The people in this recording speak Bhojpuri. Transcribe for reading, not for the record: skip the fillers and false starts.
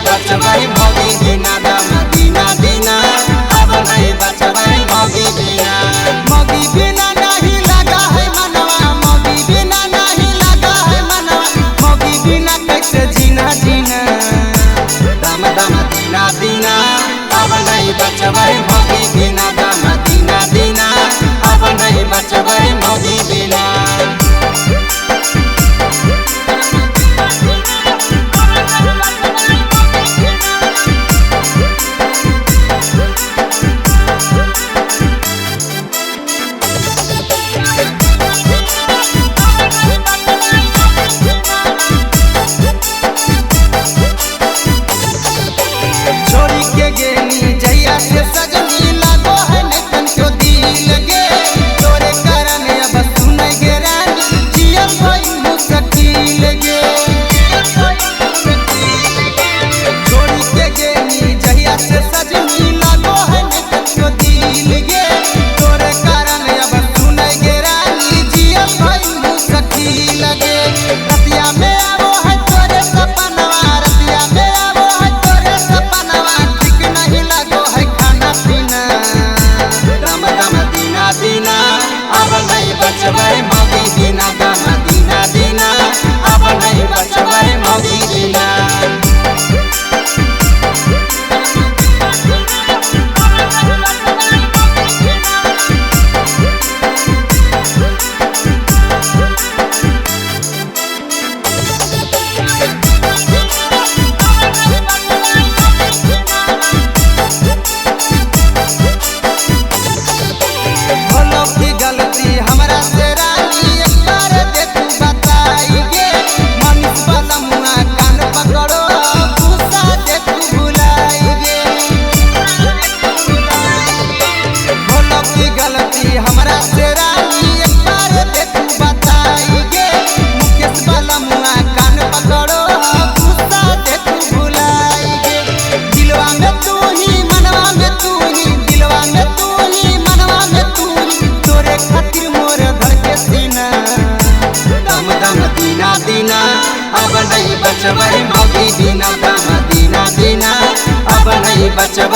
बचबै मौगी बिना दम दीना दीना अब नहीं बचबै मौगी बिना। मौगी बिना नहीं लगा है मनवा, मौगी बिना नहीं लगा है मनवा, मौगी बिना कैसे जीना जीना। दम दम दीना दीना अब नहीं बचबै मौगी बिना दम दीना दीना अब नहीं बचबै मौगी बिना। बचबै मौगी बिना दम दीना दीना अब नहीं बचबै मौगी बिना। भोलो की गलती हमरा से रानी एक बार दे तू बताई गे। मनीष वाला मुआ कान पकड़ो गुस्सा दे तू भुलाई गे। भोलो की गलती हमरा से रानी एक बार दे तू बताई गे। मुकेश वाला मुआ कान पकड़ो गुस्सा दे तू भुलाई गे। दिलवा में तू ही मनवा में तू ही, दिलवा में तू ही मनवा में तू ही, तोरे खातिर मोर घर के सीना। दम दम दीना दीना अब नहीं बचबै मौगी बिना दम दीना दीना अब नहीं बचबै।